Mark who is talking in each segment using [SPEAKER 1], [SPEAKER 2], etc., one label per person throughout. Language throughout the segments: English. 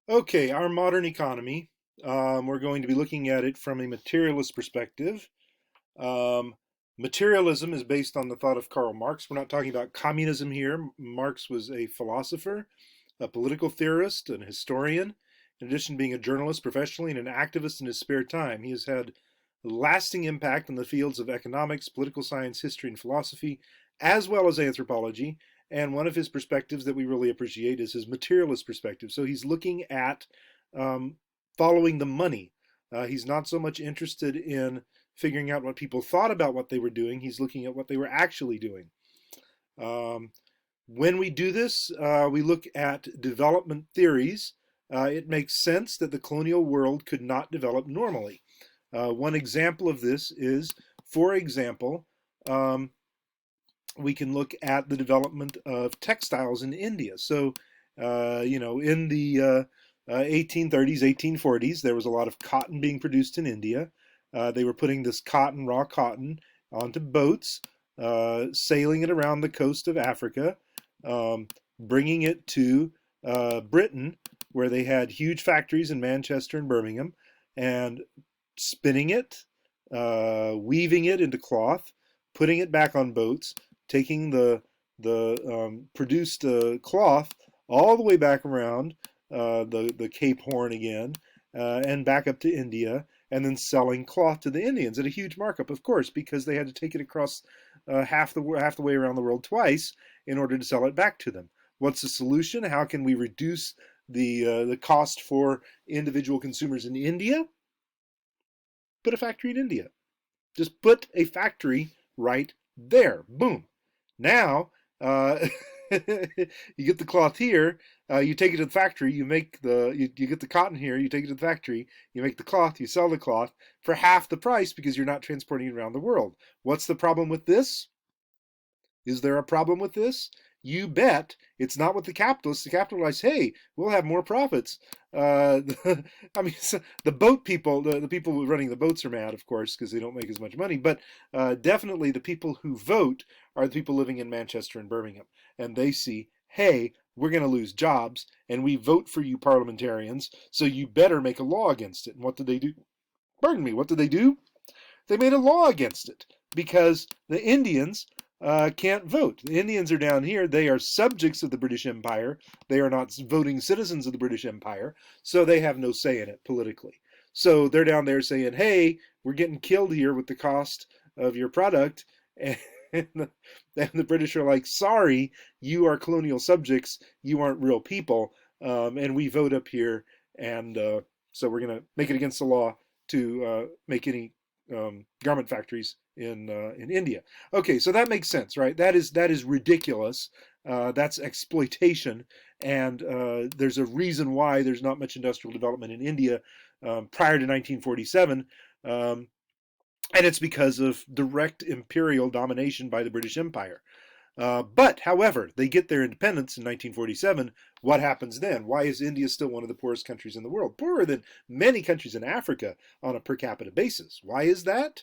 [SPEAKER 1] Okay, our modern economy, we're going to be looking at it from a materialist perspective. Um, Materialism is based on the thought of Karl Marx. We're not talking about communism here. Marx was a philosopher, a political theorist, an historian, in addition to being a journalist professionally and an activist in his spare time. He has had a lasting impact in the fields of economics, political science, history, and philosophy, as well as anthropology. And one of his perspectives that we really appreciate is his materialist perspective. So he's looking at um, following the money. He's not so much interested in figuring out what people thought about what they were doing. He's looking at what they were actually doing. Um, when we do this, we look at development theories. It makes sense that the colonial world could not develop normally. One example of this is, for example, um, we can look at the development of textiles in India. So, in the 1830s, 1840s, there was a lot of cotton being produced in India. They were putting this cotton, raw cotton, onto boats, sailing it around the coast of Africa, um, bringing it to Britain, where they had huge factories in Manchester and Birmingham, and spinning it, weaving it into cloth, putting it back on boats, taking the produced cloth all the way back around the Cape Horn again, and back up to India, and then selling cloth to the Indians at a huge markup, of course, because they had to take it across half the way around the world twice in order to sell it back to them. What's the solution? How can we reduce the cost for individual consumers in India? Put a factory in India. Just put a factory right there. Boom. Now, you get the cloth here, you take it to the factory, you get the cotton here, you take it to the factory, you make the cloth, you sell the cloth for half the price because you're not transporting it around the world. What's the problem with this? Is there a problem with this? You bet. It's not with the capitalists. The capitalists, hey, we'll have more profits. I mean, so the boat people, the people running the boats are mad, of course, because they don't make as much money. But definitely the people who vote are the people living in Manchester and Birmingham. And they see, hey, we're going to lose jobs, and we vote for you parliamentarians, so you better make a law against it. And what did they do? Pardon me, what did they do? They made a law against it because the Indians can't vote. The Indians are down here. They are subjects of the British Empire. They are not voting citizens of the British Empire, so they have no say in it politically. So they're down there saying, hey, we're getting killed here with the cost of your product. And the British are like, sorry, you are colonial subjects. You aren't real people. And we vote up here. And so we're going to make it against the law to make any garment factories in India. Okay, so that makes sense, right? That is ridiculous. That's exploitation, and there's a reason why there's not much industrial development in India prior to 1947. And it's because of direct imperial domination by the British Empire. But, however, they get their independence in 1947. What happens then? Why is India still one of the poorest countries in the world? Poorer than many countries in Africa on a per capita basis. Why is that?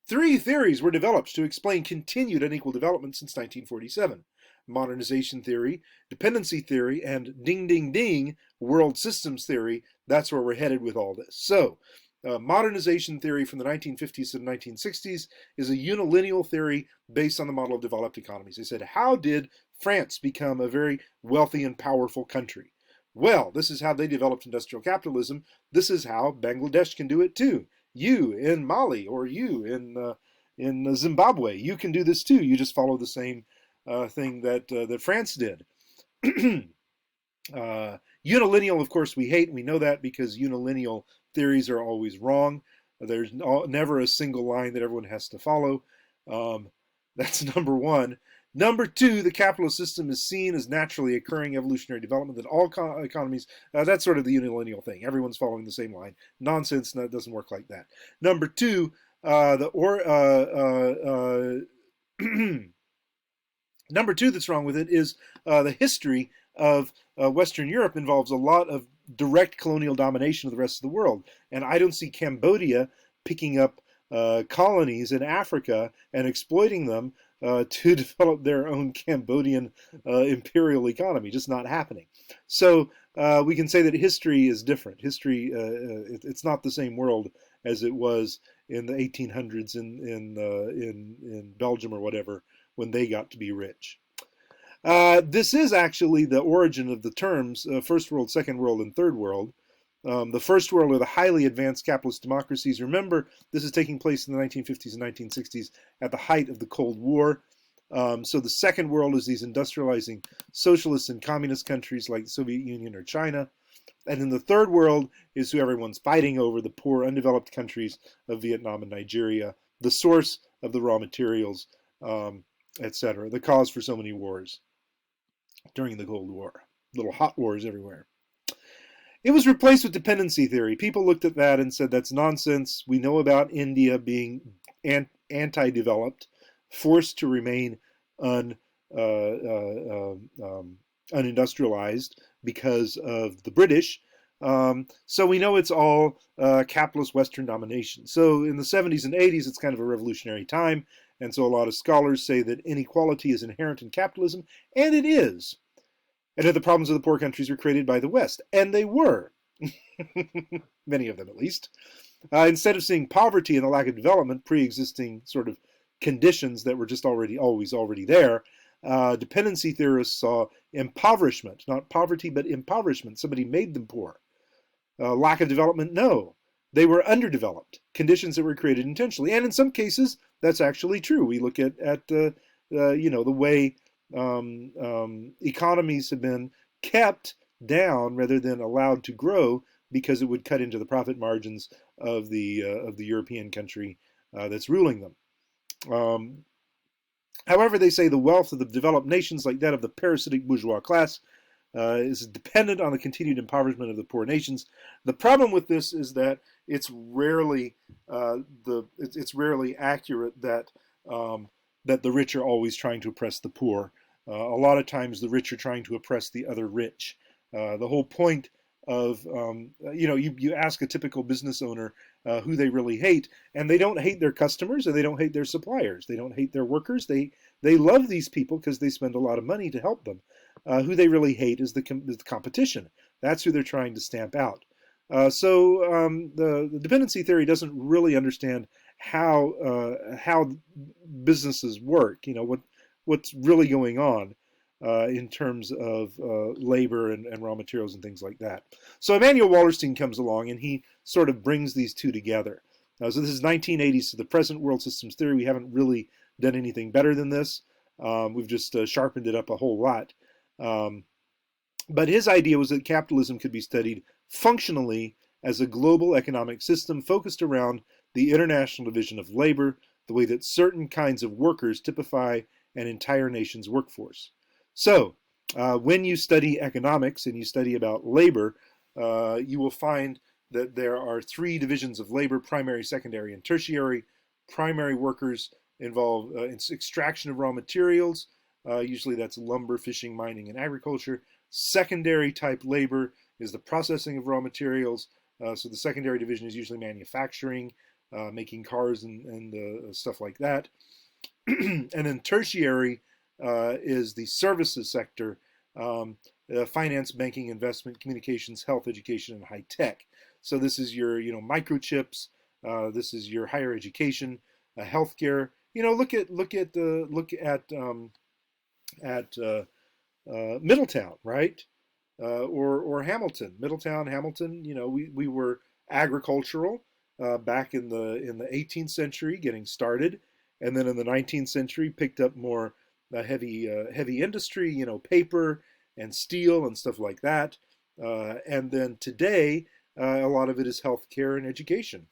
[SPEAKER 1] Three theories were developed to explain continued unequal development since 1947. Modernization theory, dependency theory, and ding ding ding, world systems theory. That's where we're headed with all this. So, modernization theory from the 1950s to the 1960s is a unilineal theory based on the model of developed economies. They said, how did France become a very wealthy and powerful country? Well, this is how they developed industrial capitalism. This is how Bangladesh can do it too. You in Mali or you in Zimbabwe, you can do this too. You just follow the same thing that France did. Unilineal, of course, we hate, and we know that because unilineal theories are always wrong. There's never a single line that everyone has to follow. That's number one. Number two, the capitalist system is seen as naturally occurring evolutionary development that all economies, that's sort of the unilineal thing. Everyone's following the same line. Nonsense, that doesn't work like that. Number two, number two that's wrong with it is the history of Western Europe involves a lot of direct colonial domination of the rest of the world. And I don't see Cambodia picking up colonies in Africa and exploiting them to develop their own Cambodian imperial economy. Just not happening. So we can say that history is different. History, it's not the same world as it was in the 1800s in Belgium or whatever when they got to be rich. This is actually the origin of the terms first world, second world, and third world. The first world are the highly advanced capitalist democracies. Remember, this is taking place in the 1950s and 1960s at the height of the Cold War. So the second world is these industrializing socialist and communist countries like the Soviet Union or China. And then the third world is who everyone's fighting over, the poor, undeveloped countries of Vietnam and Nigeria, the source of the raw materials, etc., the cause for so many wars during the Cold War. Little hot wars everywhere. It was replaced with dependency theory. People looked at that and said, that's nonsense. We know about India being anti-developed, forced to remain unindustrialized because of the British. So we know it's all capitalist Western domination. So in the 70s and 80s, it's kind of a revolutionary time. And so a lot of scholars say that inequality is inherent in capitalism, and it is. And that the problems of the poor countries were created by the West. And they were. Many of them, at least. Instead of seeing poverty and the lack of development, pre-existing sort of conditions that were just always already there, dependency theorists saw impoverishment, not poverty, but impoverishment. Somebody made them poor. Lack of development, no. They were underdeveloped, conditions that were created intentionally. And in some cases, that's actually true. We look at the way economies have been kept down rather than allowed to grow because it would cut into the profit margins of the European country that's ruling them. However, they say the wealth of the developed nations, like that of the parasitic bourgeois class, is dependent on the continued impoverishment of the poor nations. The problem with this is that it's rarely accurate that that the rich are always trying to oppress the poor. A lot of times, the rich are trying to oppress the other rich. The whole point of you ask a typical business owner who they really hate, and they don't hate their customers and they don't hate their suppliers. They don't hate their workers. They love these people because they spend a lot of money to help them. Who they really hate is the competition. That's who they're trying to stamp out. So the dependency theory doesn't really understand how businesses work. What's really going on in terms of labor and raw materials and things like that. So Emanuel Wallerstein comes along and he sort of brings these two together. So this is 1980s to the present world systems theory. We haven't really done anything better than this. We've just sharpened it up a whole lot. But his idea was that capitalism could be studied functionally as a global economic system focused around the international division of labor, the way that certain kinds of workers typify an entire nation's workforce. So when you study economics and you study about labor, you will find that there are three divisions of labor: primary, secondary, and tertiary. Primary workers involve extraction of raw materials. Usually that's lumber, fishing, mining, and agriculture. Secondary type labor is the processing of raw materials. So the secondary division is usually manufacturing, making cars and stuff like that. And then tertiary is the services sector, finance, banking, investment, communications, health, education, and high tech. So this is your microchips. This is your higher education, healthcare. Look at Middletown, right? Or Hamilton, Middletown, Hamilton. We were agricultural back in the 18th century, getting started, and then in the 19th century picked up more heavy industry, paper and steel and stuff like that. And then today, a lot of it is healthcare and education.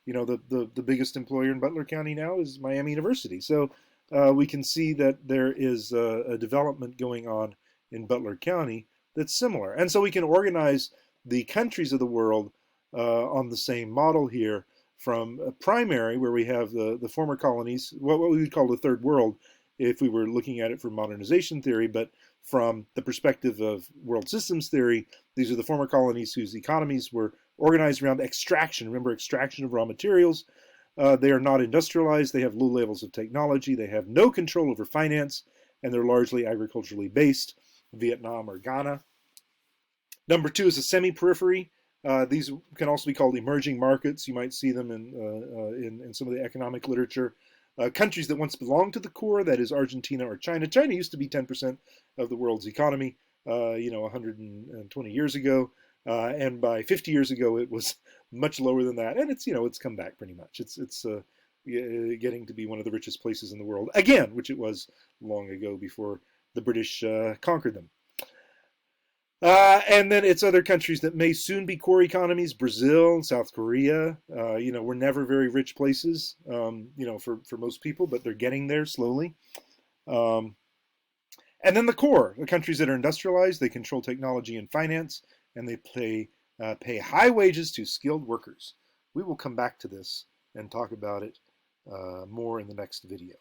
[SPEAKER 1] The biggest employer in Butler County now is Miami University. So we can see that there is a development going on in Butler County that's similar. And so we can organize the countries of the world on the same model here, from primary, where we have the former colonies, what we would call the third world if we were looking at it from modernization theory, but from the perspective of world systems theory, these are the former colonies whose economies were organized around extraction. Remember, extraction of raw materials. They are not industrialized. They have low levels of technology. They have no control over finance, and they're largely agriculturally based. Vietnam or Ghana. Number two is a semi-periphery. These can also be called emerging markets. You might see them in some of the economic literature. Countries that once belonged to the core, that is Argentina or China. China used to be 10% of the world's economy, 120 years ago. And by 50 years ago, it was much lower than that. And it's come back pretty much. It's getting to be one of the richest places in the world again, which it was long ago before the British conquered them. And then it's other countries that may soon be core economies. Brazil, South Korea, were never very rich places, for most people, but they're getting there slowly. Um, and then the core, the countries that are industrialized, they control technology and finance, and they pay high wages to skilled workers. We will come back to this and talk about it more in the next video.